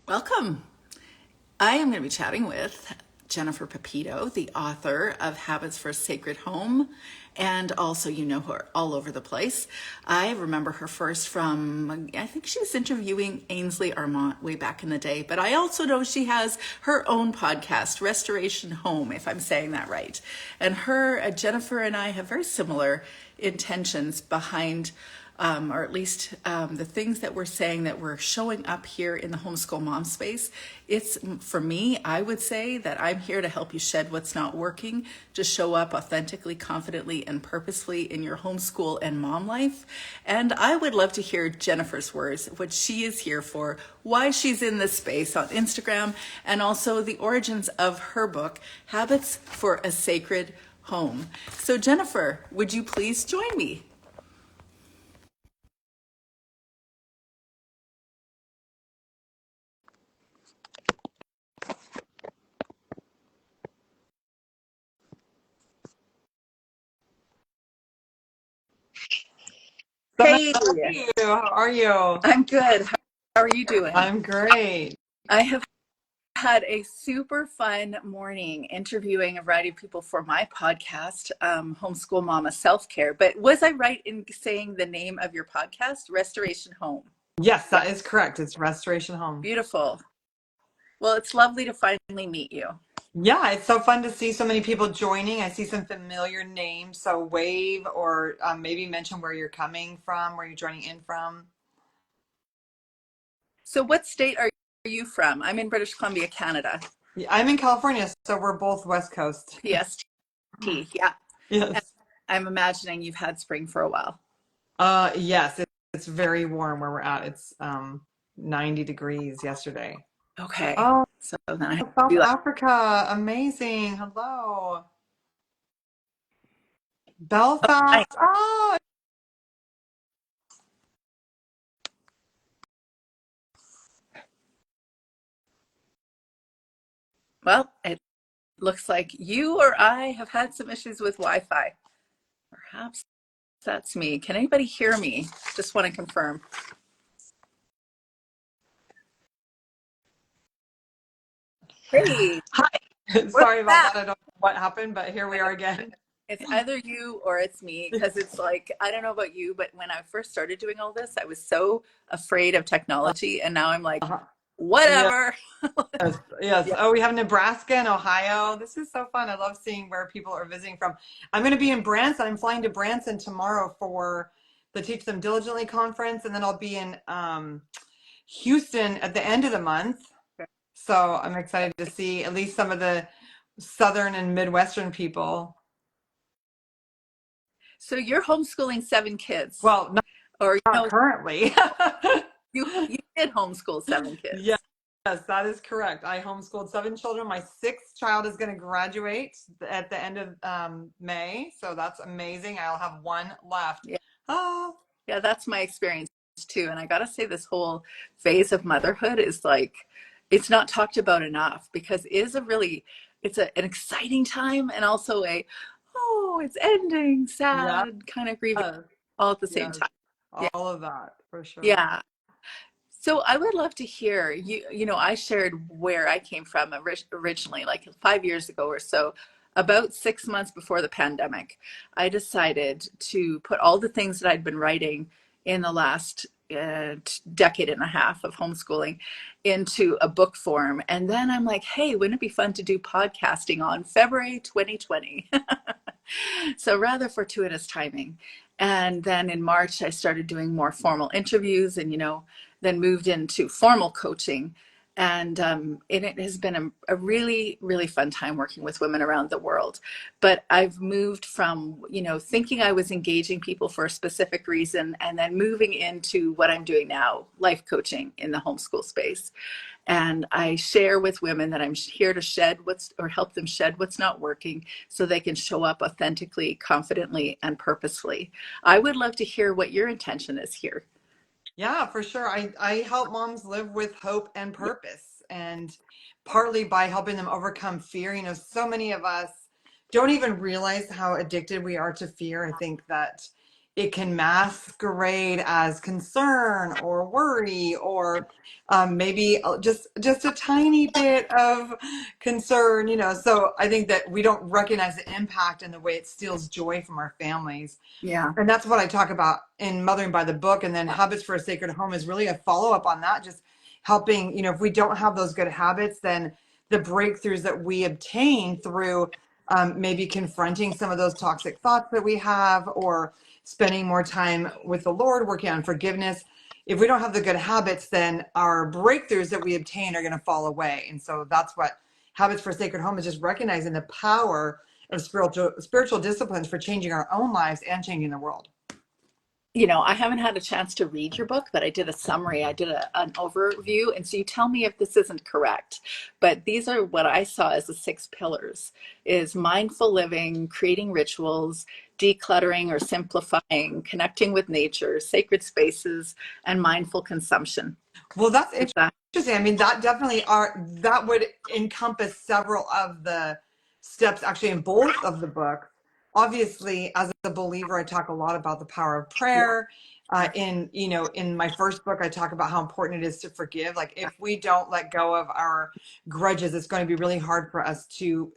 Welcome. I am going to be chatting with Jennifer Pepito, the author of Habits for a Sacred Home, and also you know her all over the place. I remember her first from, I think she was interviewing Ainsley Arment way back in the day, but I also know she has her own podcast, Restoration Home, if I'm saying that right. And Jennifer and I have very similar intentions behind or at least the things that we're saying that we're showing up here in the homeschool mom space. It's for me, I would say that I'm here to help you shed what's not working, to show up authentically, confidently, and purposefully in your homeschool and mom life. And I would love to hear Jennifer's words, what she is here for, why she's in this space on Instagram, and also the origins of her book, Habits for a Sacred Home. So Jennifer, would you please join me? How Hey, are you? How are you? I'm good. How are you doing? I'm great. I have had a super fun morning interviewing a variety of people for my podcast, Homeschool Mama Self Care. But was I right in saying the name of your podcast, Restoration Home? Yes, Yeah, that is correct. It's Restoration Home. beautiful. Well, it's lovely to finally meet you. Yeah, it's so fun to see so many people joining. I see some familiar names. So wave or maybe mention where you're coming from, where you're joining in from. So, what state are you from? I'm in British Columbia, Canada. Yeah, I'm in California, so we're both West Coast. PST, yeah. And Yes. I'm imagining you've had spring for a while. Yes, it's very warm where we're at. It's 90 degrees yesterday. Okay. Oh, So then I have to South be like, Africa. Amazing. Hello. oh, nice. Belfast. Oh, Well, it looks like you or I have had some issues with Wi-Fi. Perhaps that's me. Can anybody hear me? Just want to confirm. Hey, hi. we're Sorry about back. that. I don't know what happened, but here we I know are again. it's either you or it's me because it's like, I don't know about you, but when I first started doing all this, I was so afraid of technology. And now I'm like, Uh-huh. Yes, whatever. yes. Yeah. Oh, we have Nebraska and Ohio. This is so fun. I love seeing where people are visiting from. I'm going to be in Branson. I'm flying to Branson tomorrow for the Teach Them Diligently conference, and then I'll be in Houston at the end of the month. So I'm excited to see at least some of the Southern and Midwestern people. So you're homeschooling 7 kids, Well, or not currently. you did homeschool 7 kids. Yes, that is correct. I homeschooled 7 children. My sixth child is going to graduate at the end of May, so that's amazing. I'll have one left. Yeah. Oh, Yeah, that's my experience too. And I gotta say, this whole phase of motherhood is like, it's not talked about enough because it is a really, an exciting time and also oh, it's ending, yes, sad, kind of grieving all at the same yes, time. Yeah. all of that for sure. Yeah. So I would love to hear you. I shared where I came from originally, like 5 years ago or so. About 6 months before the pandemic, I decided to put all the things that I'd been writing in the last decade and a half of homeschooling into a book form. And then I'm like, hey, wouldn't it be fun to do podcasting on February 2020? So rather fortuitous timing. And then in March, I started doing more formal interviews and, then moved into formal coaching. And it has been a really, really fun time working with women around the world. But I've moved from, thinking I was engaging people for a specific reason and then moving into what I'm doing now, life coaching in the homeschool space. And I share with women that I'm here to help them shed what's not working so they can show up authentically, confidently, and purposefully. I would love to hear what your intention is here. Yeah, for sure. I help moms live with hope and purpose, and partly by helping them overcome fear. So many of us don't even realize how addicted we are to fear. I think that it can masquerade as concern or worry or maybe just a tiny bit of concern, you know. So I think that we don't recognize the impact and the way it steals joy from our families. Yeah. And that's what I talk about in Mothering by the Book. And then Habits for a Sacred Home is really a follow up on that, just helping, you know, if we don't have those good habits, then the breakthroughs that we obtain through maybe confronting some of those toxic thoughts that we have, or spending more time with the Lord, working on forgiveness. If we don't have the good habits, then our breakthroughs that we obtain are going to fall away. And so that's what Habits for a Sacred Home is, just recognizing the power of spiritual disciplines for changing our own lives and changing the world. You know, I haven't had a chance to read your book, but I did a summary. I did an overview. And so you tell me if this isn't correct. But these are what I saw as the 6 pillars: is mindful living, creating rituals, decluttering or simplifying, connecting with nature, sacred spaces, and mindful consumption. Well, that's Is that interesting. I mean, that would encompass several of the steps actually in both of the books. Obviously, as a believer, I talk a lot about the power of yeah, prayer. In my first book, I talk about how important it is to forgive. Like, if we don't let go of our grudges, it's going to be really hard for us to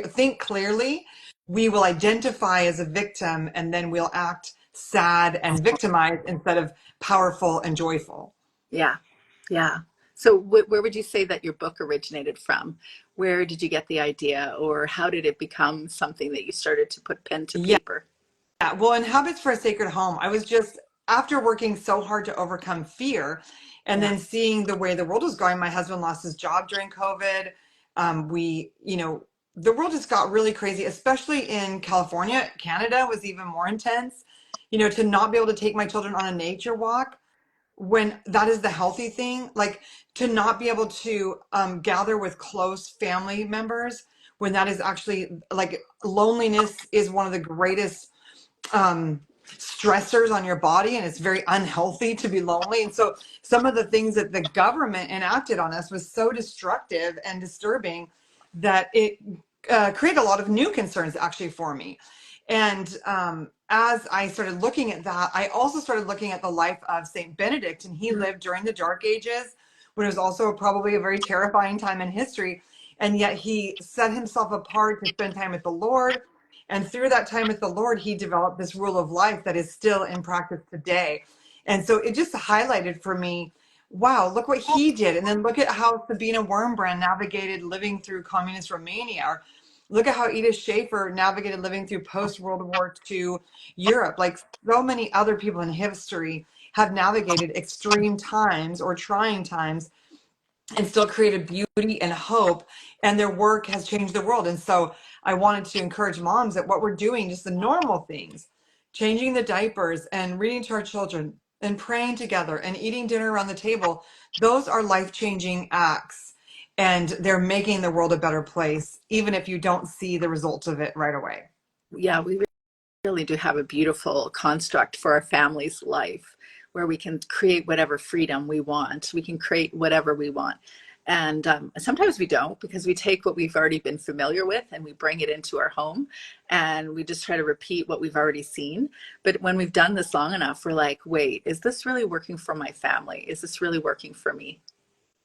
think clearly. We will identify as a victim, and then we'll act sad and victimized instead of powerful and joyful. yeah, yeah. So where would you say that your book originated from? Where did you get the idea, or how did it become something that you started to put pen to Yeah. paper? Yeah, well, in Habits for a Sacred Home, I was just, after working so hard to overcome fear and Yeah, then seeing the way the world was going. My husband lost his job during COVID. The world just got really crazy, especially in California. Canada was even more intense. You know, to not be able to take my children on a nature walk when that is the healthy thing, like to not be able to gather with close family members when that is actually, like, loneliness is one of the greatest stressors on your body, and it's very unhealthy to be lonely. And so some of the things that the government enacted on us was so destructive and disturbing that it created a lot of new concerns actually for me. And as I started looking at that, I also started looking at the life of Saint Benedict, and he lived during the Dark Ages, when it was also probably a very terrifying time in history. And yet he set himself apart to spend time with the Lord, and through that time with the Lord, he developed this rule of life that is still in practice today. And so it just highlighted for me, wow, look what he did. And then look at how Sabina Wurmbrand navigated living through communist Romania. Or look at how Edith Schaefer navigated living through post-World War II Europe. Like, so many other people in history have navigated extreme times or trying times and still created beauty and hope, and their work has changed the world. And so I wanted to encourage moms that what we're doing, just the normal things, changing the diapers and reading to our children and praying together and eating dinner around the table, those are life-changing acts, and they're making the world a better place, even if you don't see the results of it right away. yeah, we really do have a beautiful construct for our family's life, where we can create whatever freedom we want. We can create whatever we want. And sometimes we don't, because we take what we've already been familiar with and we bring it into our home, and we just try to repeat what we've already seen. But when we've done this long enough, we're like, wait, is this really working for my family? Is this really working for me?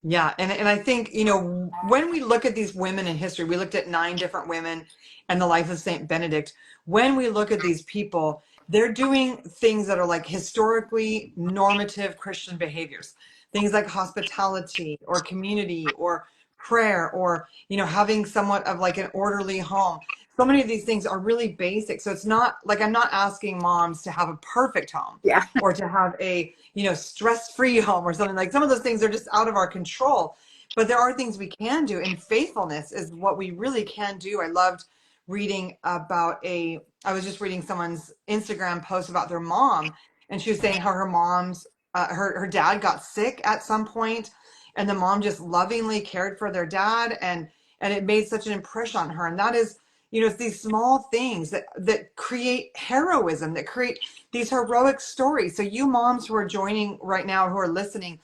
Yeah, and I think, you know, when we look at these women in history, we looked at 9 different women and the life of Saint Benedict. When we look at these people, they're doing things that are like historically normative Christian behaviors. Things like hospitality or community or prayer, or, you know, having somewhat of like an orderly home. So many of these things are really basic. So it's not like, I'm not asking moms to have a perfect home Yeah. or to have a, you know, stress-free home or something. Like, some of those things are just out of our control, but there are things we can do, and faithfulness is what we really can do. I loved reading about I was just reading someone's Instagram post about their mom, and she was saying how her dad got sick at some point, and the mom just lovingly cared for their dad, and it made such an impression on her. And that is, you know, it's these small things that create heroism, that create these heroic stories. So you moms who are joining right now, who are listening,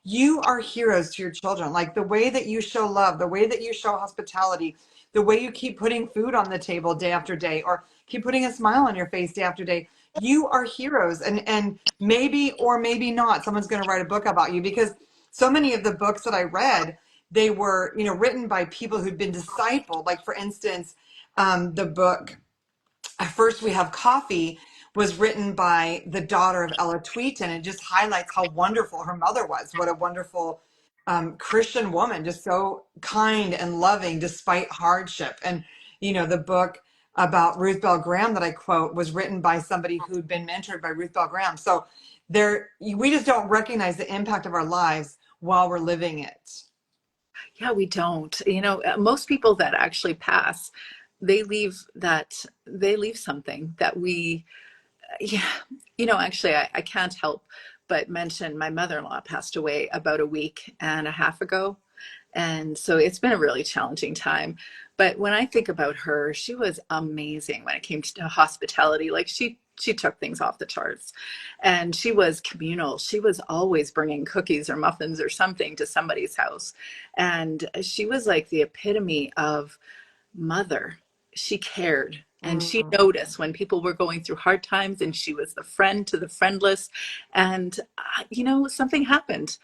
you are heroes to your children. Like, the way that you show love, the way that you show hospitality, the way you keep putting food on the table day after day, or keep putting a smile on your face day after day, you are heroes, and maybe or maybe not someone's going to write a book about you, because so many of the books that I read, they were, written by people who'd been discipled. Like, for instance, the book First We Have Coffee was written by the daughter of Ella Tweeten. It just highlights how wonderful her mother was. What a wonderful Christian woman, just so kind and loving despite hardship. And, the book about Ruth Bell Graham that I quote was written by somebody who'd been mentored by Ruth Bell Graham. So we just don't recognize the impact of our lives while we're living it. Yeah, we don't. Most people that actually pass, they leave something that we, yeah, actually, I can't help but mention my mother-in-law passed away about a week and a half ago. And so it's been a really challenging time. But when I think about her, she was amazing when it came to hospitality. Like she took things off the charts, and she was communal. She was always bringing cookies or muffins or something to somebody's house. And she was like the epitome of mother. She cared and she Mm, noticed when people were going through hard times, and she was the friend to the friendless. And, something happened.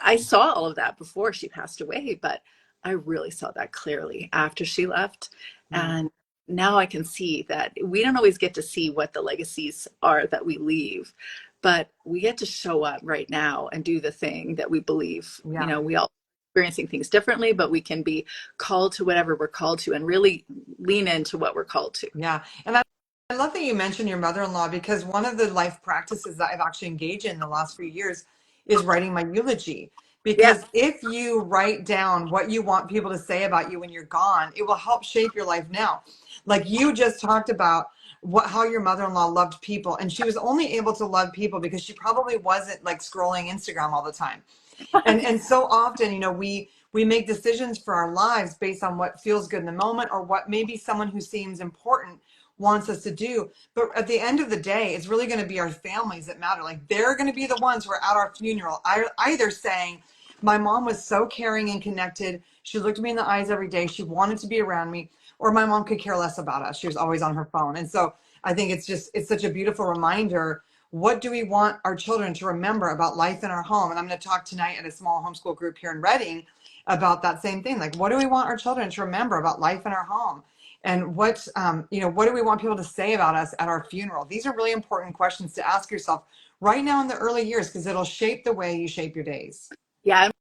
I saw all of that before she passed away, but I really saw that clearly after she left. mm, And now I can see that we don't always get to see what the legacies are that we leave, but we get to show up right now and do the thing that we believe. yeah. We all experiencing things differently, but we can be called to whatever we're called to and really lean into what we're called to. Yeah. And I love that you mentioned your mother-in-law, because one of the life practices that I've actually engaged in the last few years is writing my eulogy. Yeah. Because if you write down what you want people to say about you when you're gone, it will help shape your life now. Like you just talked about how your mother-in-law loved people, and she was only able to love people because she probably wasn't like scrolling Instagram all the time. And so often, we make decisions for our lives based on what feels good in the moment, or what maybe someone who seems important wants us to do. But at the end of the day, it's really going to be our families that matter. Like, they're going to be the ones who are at our funeral, either saying, my mom was so caring and connected, she looked me in the eyes every day, she wanted to be around me, or my mom could care less about us, she was always on her phone. And so I think it's such a beautiful reminder. What do we want our children to remember about life in our home? And I'm going to talk tonight at a small homeschool group here in Reading about that same thing. Like, what do we want our children to remember about life in our home? And what do we want people to say about us at our funeral? These are really important questions to ask yourself right now in the early years, because it'll shape the way you shape your days. Yeah. And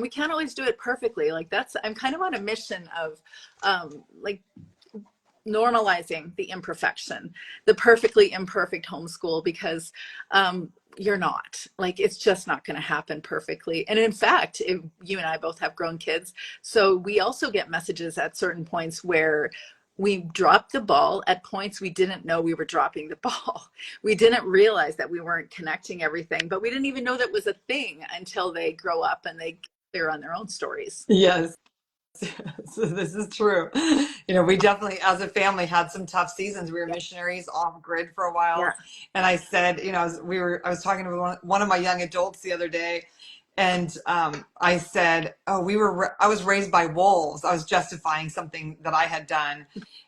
we can't always do it perfectly. Like I'm kind of on a mission of like normalizing the imperfection, the perfectly imperfect homeschool, because you're not, like, it's just not going to happen perfectly. And in fact, you and I both have grown kids, so we also get messages at certain points where we dropped the ball at points we didn't know we were dropping the ball. We didn't realize that we weren't connecting everything, but we didn't even know that was a thing until they grow up and they clear on their own stories. Yes. So this is true. We definitely, as a family, had some tough seasons. We were Yeah. missionaries off grid for a while. Yeah. And I said, I was talking to one of my young adults the other day, and I said, oh, I was raised by wolves. I was justifying something that I had done.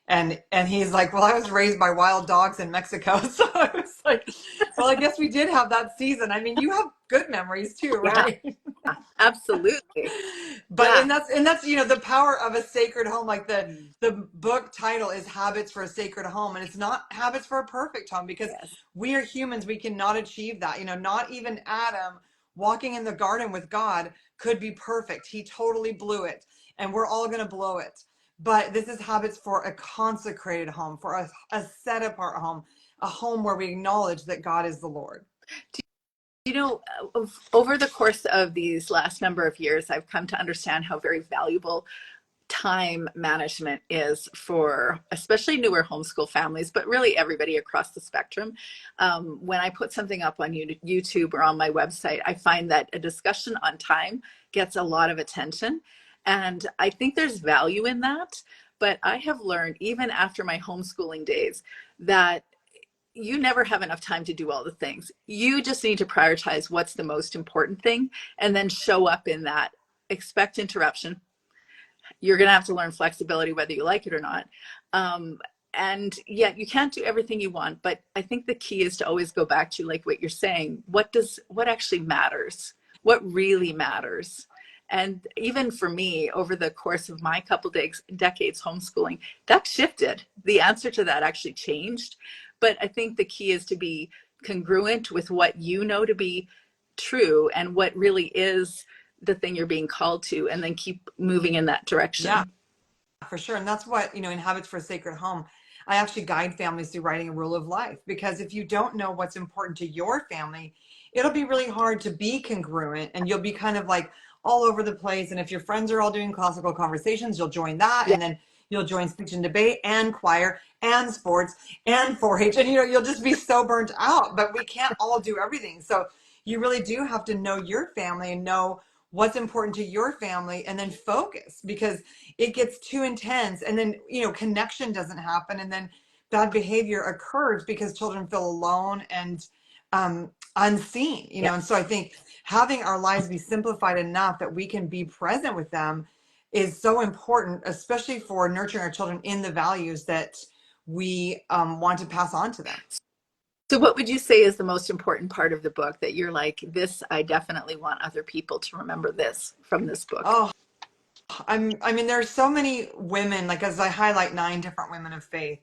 And he's like, well, I was raised by wild dogs in Mexico. So I was like, well, I guess we did have that season. I mean, you have good memories too, Yeah. right? Absolutely. But Yeah. and that's the power of a sacred home. Like, the Mm. the book title is Habits for a Sacred Home, and it's not habits for a perfect home, because Yes. we are humans. We cannot achieve that. Not even Adam walking in the garden with God could be perfect. He totally blew it, and we're all going to blow it. But this is habits for a consecrated home, for a set apart home, a home where we acknowledge that God is the Lord. You know, over the course of these last number of years, I've come to understand how very valuable time management is for especially newer homeschool families, but really everybody across the spectrum. When I put something up on YouTube or on my website, I find that a discussion on time gets a lot of attention. And I think there's value in that. But I have learned, even after my homeschooling days, that you never have enough time to do all the things. You just need to prioritize what's the most important thing and then show up in that. Expect interruption. You're going to have to learn flexibility whether you like it or not. Um, and yeah, you can't do everything you want, but I think the key is to always go back to like what you're saying. What actually matters? What really matters? And even for me, over the course of my couple decades homeschooling, that shifted. The answer to that actually changed. But I think the key is to be congruent with what you know to be true and what really is the thing you're being called to, and then keep moving in that Yeah, direction. for sure. And that's what, in Habits for a Sacred Home, I actually guide families through writing a rule of life, because if you don't know what's important to your family, it'll be really hard to be congruent, and you'll be kind of like all over the place. And if your friends are all doing classical conversations, you'll join that. Yeah. And then you'll join speech and debate and choir and sports and 4-H. And, you'll just be so burnt out. But we can't all do everything. So you really do have to know your family and know what's important to your family, and then focus, because it gets too intense, and then connection doesn't happen, and then bad behavior occurs because children feel alone and unseen. Yeah. And so I think having our lives be simplified enough that we can be present with them is so important, especially for nurturing our children in the values that we want to pass on to them. So what would you say is the most important part of the book that you're like, this, I definitely want other people to remember this from this book? Oh, I mean, there's so many women, like, as I highlight 9 different women of faith.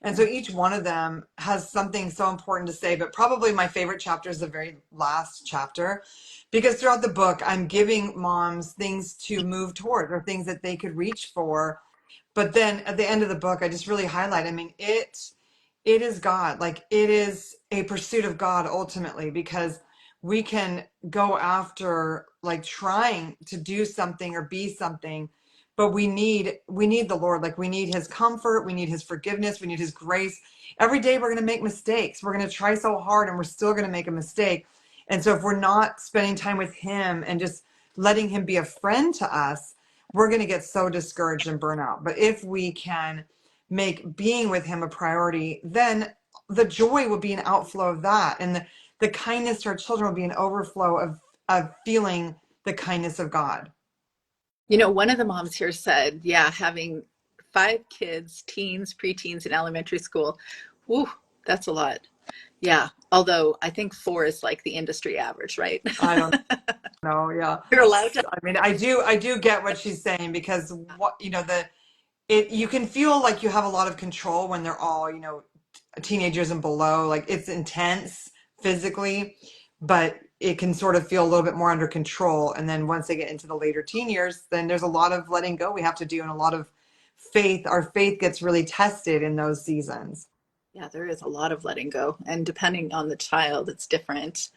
And so each one of them has something so important to say, but probably my favorite chapter is the very last chapter, because throughout the book, I'm giving moms things to move toward, or things that they could reach for. But then at the end of the book, I just really highlight, I mean, it is God. Like, it is a pursuit of God ultimately, because we can go after like trying to do something or be something, but we need the Lord. Like, we need his comfort, we need his forgiveness, we need his grace. Every day we're going to make mistakes. We're going to try so hard and we're still going to make a mistake. And so if we're not spending time with him and just letting him be a friend to us, we're going to get so discouraged and burn out. But if we can make being with him a priority, then the joy will be an outflow of that. And the kindness to our children will be an overflow of feeling the kindness of God. One of the moms here said, yeah, having 5 kids, teens, preteens in elementary school, whew, that's a lot. Yeah. Although I think 4 is like the industry average, right? I don't know. Yeah. You're allowed to. I mean, I do get what she's saying, because you can feel like you have a lot of control when they're all, teenagers and below. Like, it's intense physically, but it can sort of feel a little bit more under control. And then once they get into the later teen years, then there's a lot of letting go we have to do, and a lot of faith. Our faith gets really tested in those seasons. Yeah, there is a lot of letting go. And depending on the child, it's different.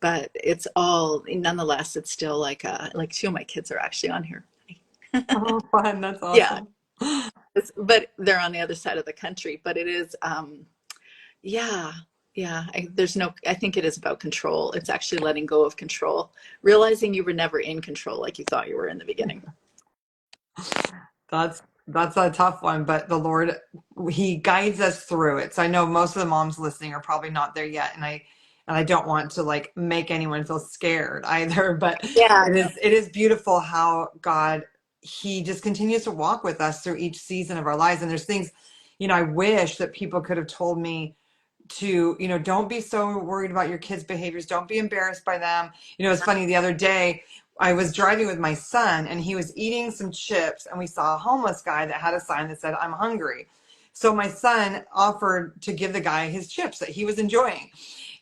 But it's all, nonetheless, it's still like 2 of my kids are actually on here. Oh, fun. That's Yeah. awesome. But they're on the other side of the country. But it is, yeah, yeah. I think it is about control. It's actually letting go of control, realizing you were never in control like you thought you were in the beginning. That's a tough one, but the Lord, he guides us through it. So I know most of the moms listening are probably not there yet, and I don't want to like make anyone feel scared either, but Yeah, no. it is beautiful how God, he just continues to walk with us through each season of our lives. And there's things, I wish that people could have told me to, don't be so worried about your kids' behaviors. Don't be embarrassed by them. It's funny, the other day I was driving with my son and he was eating some chips, and we saw a homeless guy that had a sign that said, "I'm hungry." So my son offered to give the guy his chips that he was enjoying.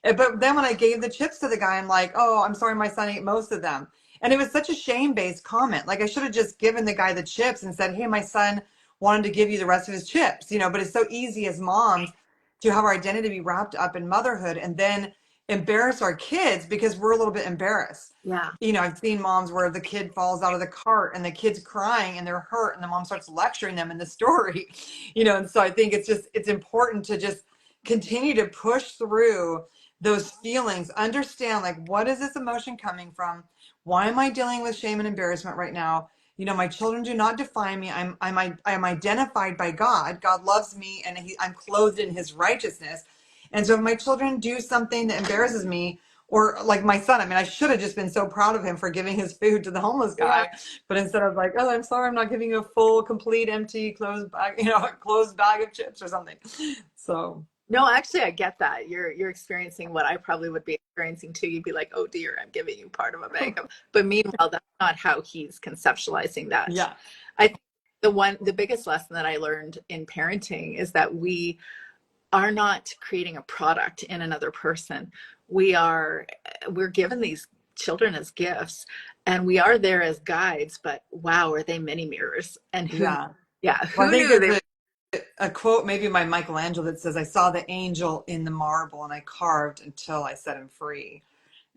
But then when I gave the chips to the guy, I'm like, "Oh, I'm sorry, my son ate most of them." And it was such a shame-based comment. Like, I should have just given the guy the chips and said, "Hey, my son wanted to give you the rest of his chips." But it's so easy as moms to have our identity be wrapped up in motherhood and then embarrass our kids because we're a little bit embarrassed. Yeah. I've seen moms where the kid falls out of the cart and the kid's crying and they're hurt, and the mom starts lecturing them in the story. And so I think it's important to just continue to push through those feelings, understand, like, what is this emotion coming from? Why am I dealing with shame and embarrassment right now? My children do not define me. I'm identified by God. God loves me, and I'm clothed in his righteousness. And so if my children do something that embarrasses me, Or like my son, I mean, I should have just been so proud of him for giving his food to the homeless Yeah. guy, but instead of like, oh, I'm sorry, I'm not giving you a full, complete, empty, closed bag, a closed bag of chips or something. So No, actually, I get that. You're experiencing what I probably would be experiencing too. You'd be like, "Oh dear, I'm giving you part of a bag of," but meanwhile, that's not how he's conceptualizing that. yeah, I think the biggest lesson that I learned in parenting is that we are not creating a product in another person. We're given these children as gifts, and we are there as guides. But wow, are they mini mirrors? And who? yeah. Yeah, Well, I who think knew they? there's a quote maybe by Michelangelo that says, I saw the angel in the marble and I carved until I set him free.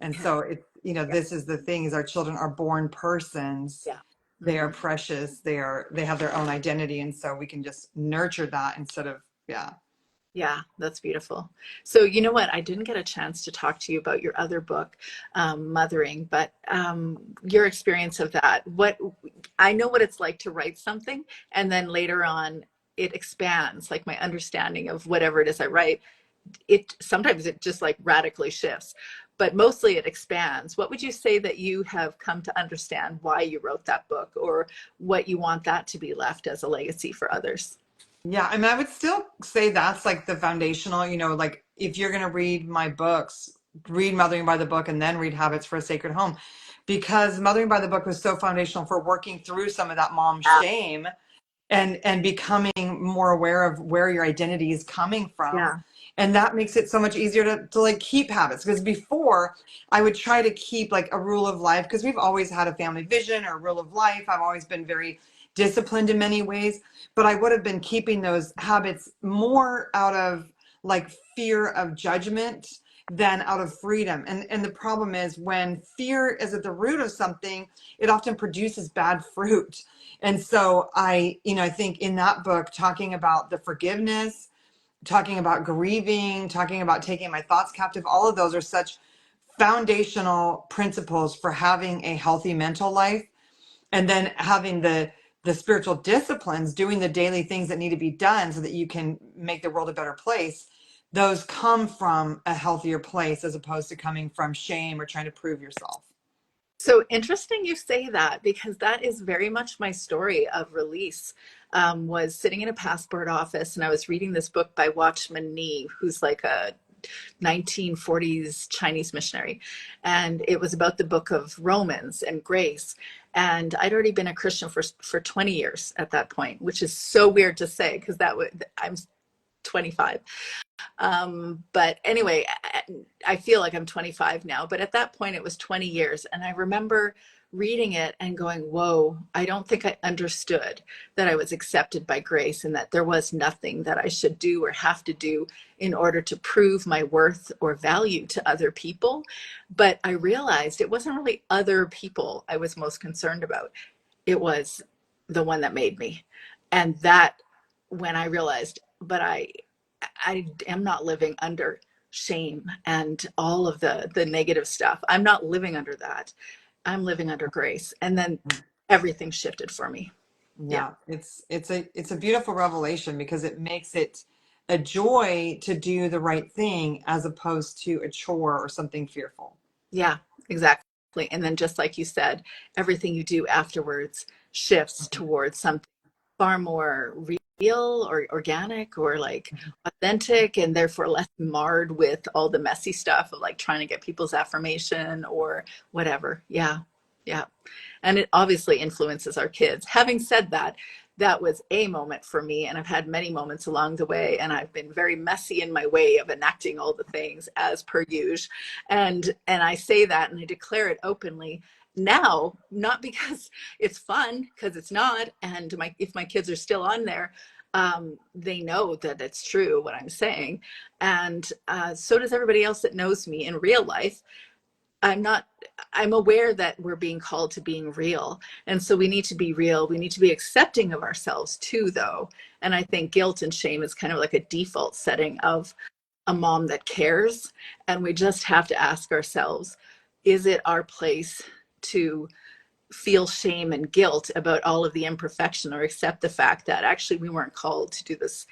And Yeah, so yeah, this is the thing is our children are born persons. yeah. They are Mhm. precious. They have their own identity. And so we can just nurture that instead of, yeah. Yeah, that's beautiful. So, you know what? I didn't get a chance to talk to you about your other book, Mothering, but your experience of that. What I know what it's like to write something, and then later on it expands, like my understanding of whatever it is I write. It sometimes it just like radically shifts, but mostly it expands. What would you say that you have come to understand why you wrote that book, or what you want that to be left as a legacy for others? Yeah, I mean, I would still say that's like the foundational, like if you're going to read my books, read Mothering by the Book and then read Habits for a Sacred Home, because Mothering by the Book was so foundational for working through some of that mom shame and becoming more aware of where your identity is coming from. Yeah, And that makes it so much easier to like keep habits, because before I would try to keep like a rule of life, because we've always had a family vision or rule of life. I've always been very disciplined in many ways, but I would have been keeping those habits more out of like fear of judgment than out of freedom. And the problem is when fear is at the root of something, it often produces bad fruit. And so I think in that book, talking about the forgiveness, talking about grieving, talking about taking my thoughts captive, all of those are such foundational principles for having a healthy mental life, and then having the spiritual disciplines, doing the daily things that need to be done so that you can make the world a better place. Those come from a healthier place as opposed to coming from shame or trying to prove yourself. so interesting you say that, because that is very much my story of release. Was sitting in a passport office and I was reading this book by Watchman Nee, who's like a 1940s Chinese missionary. And it was about the book of Romans and grace. And I'd already been a Christian for 20 years at that point, which is so weird to say because I'm 25. But anyway, I feel like I'm 25 now, but at that point it was 20 years. And I remember reading it and going, whoa, I don't think I understood that I was accepted by grace and that there was nothing that I should do or have to do in order to prove my worth or value to other people. But I realized it wasn't really other people I was most concerned about. It was the one that made me. And that when I realized, but I am not living under shame and all of the negative stuff. I'm not living under that. I'm living under grace. And then everything shifted for me. Yeah. Yeah, it's a beautiful revelation because it makes it a joy to do the right thing as opposed to a chore or something fearful. Yeah, exactly. And then just like you said, everything you do afterwards shifts Mhm, towards something far more real or organic or like mhm, authentic, and therefore less marred with all the messy stuff of like trying to get people's affirmation or whatever. Yeah. Yeah. And it obviously influences our kids. Having said that, that was a moment for me, and I've had many moments along the way, and I've been very messy in my way of enacting all the things as per usual. And I say that and I declare it openly now, not because it's fun, because it's not. And if my kids are still on there, they know that it's true what I'm saying, and so does everybody else that knows me in real life. I'm not, I'm aware that we're being called to being real. And so we need to be real. We need to be accepting of ourselves too, though. And I think guilt and shame is kind of like a default setting of a mom that cares. And we just have to ask ourselves, is it our place to feel shame and guilt about all of the imperfection, or accept the fact that actually we weren't called to do this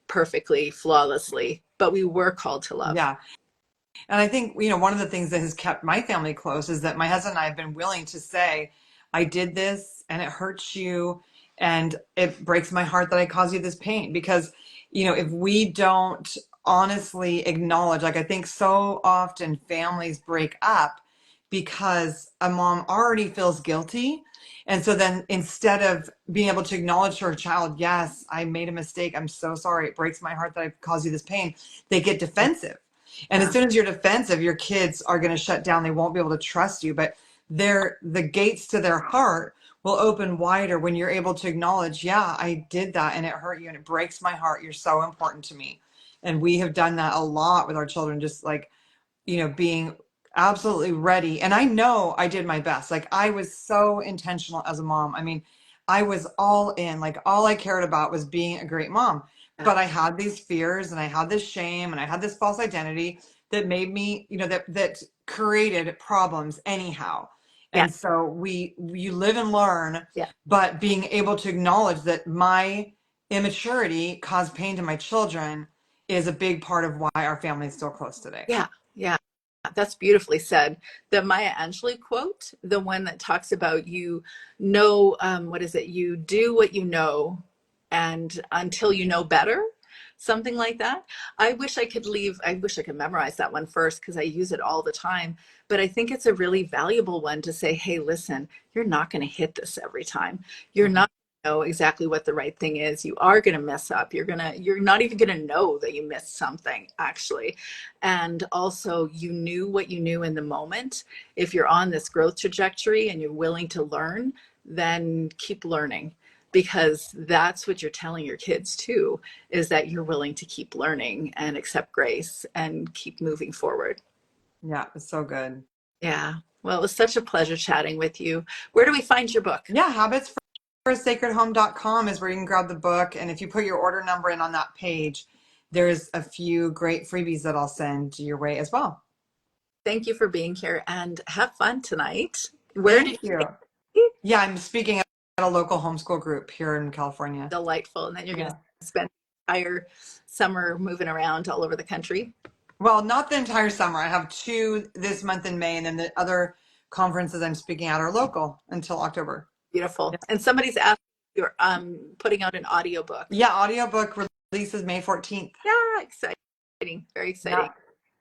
perfectly, flawlessly, but we were called to love? yeah. And I think, one of the things that has kept my family close is that my husband and I have been willing to say, I did this and it hurts you and it breaks my heart that I caused you this pain. Because, if we don't honestly acknowledge, like I think so often families break up because a mom already feels guilty. And so then instead of being able to acknowledge to her child, yes, I made a mistake. I'm so sorry. It breaks my heart that I caused you this pain. They get Yeah. defensive. And as Yeah. soon as you're defensive, your kids are going to shut down. They won't be able to trust you. But the gates to their heart will open wider when you're able to acknowledge, yeah, I did that and it hurt you and it breaks my heart. You're so important to me. And we have done that a lot with our children, just like, being absolutely ready. And I know I did my best. Like I was so intentional as a mom. I mean, I was all in, like all I cared about was being a great mom. Yeah. But I had these fears and I had this shame and I had this false identity that made me, that created problems anyhow. Yeah. And so you live and learn, Yeah. but being able to acknowledge that my immaturity caused pain to my children is a big part of why our family is still close today. Yeah. Yeah. That's beautifully said. The Maya Angelou quote, the one that talks about what is it? You do what you know, and until you know better, something like that. I wish I could memorize that one first because I use it all the time. But I think it's a really valuable one to say, hey, listen, you're not going to hit this every time. You're Mhm. not know exactly what the right thing is. You are going to mess up. You're not even going to know that you missed something actually. And also you knew what you knew in the moment. If you're on this growth trajectory and you're willing to learn, then keep learning, because that's what you're telling your kids too, is that you're willing to keep learning and accept grace and keep moving forward. Yeah, it's so good. Yeah. Well, it was such a pleasure chatting with you. Where do we find your book? Yeah, habits for a sacred home.com is where you can grab the book. And if you put your order number in on that page, there's a few great freebies that I'll send your way as well. Thank you for being here and have fun tonight. Where did Thank you you. say? Yeah, I'm speaking at a local homeschool group here in California. Delightful. And then you're going Yeah. to spend the entire summer moving around all over the country. Well, not the entire summer. I have two this month in May, and then the other conferences I'm speaking at are local until October. Beautiful. Yeah, And somebody's asked, you're putting out an audiobook. yeah, audiobook releases May 14th. Yeah, exciting. Very exciting.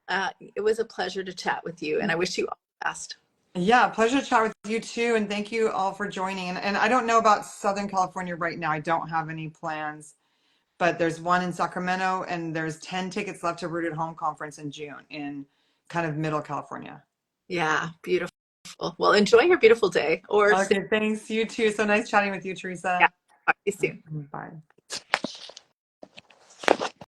Yeah. It was a pleasure to chat with you, and I wish you all the best. Yeah, pleasure to chat with you too. And thank you all for joining. And I don't know about Southern California right now. I don't have any plans, but there's one in Sacramento and there's 10 tickets left to Rooted Home Conference in June in kind of middle California. Yeah, beautiful. Well, enjoy your beautiful day or Okay, thanks. You too. So nice chatting with you, yeah, Teresa. talk to you soon. Bye.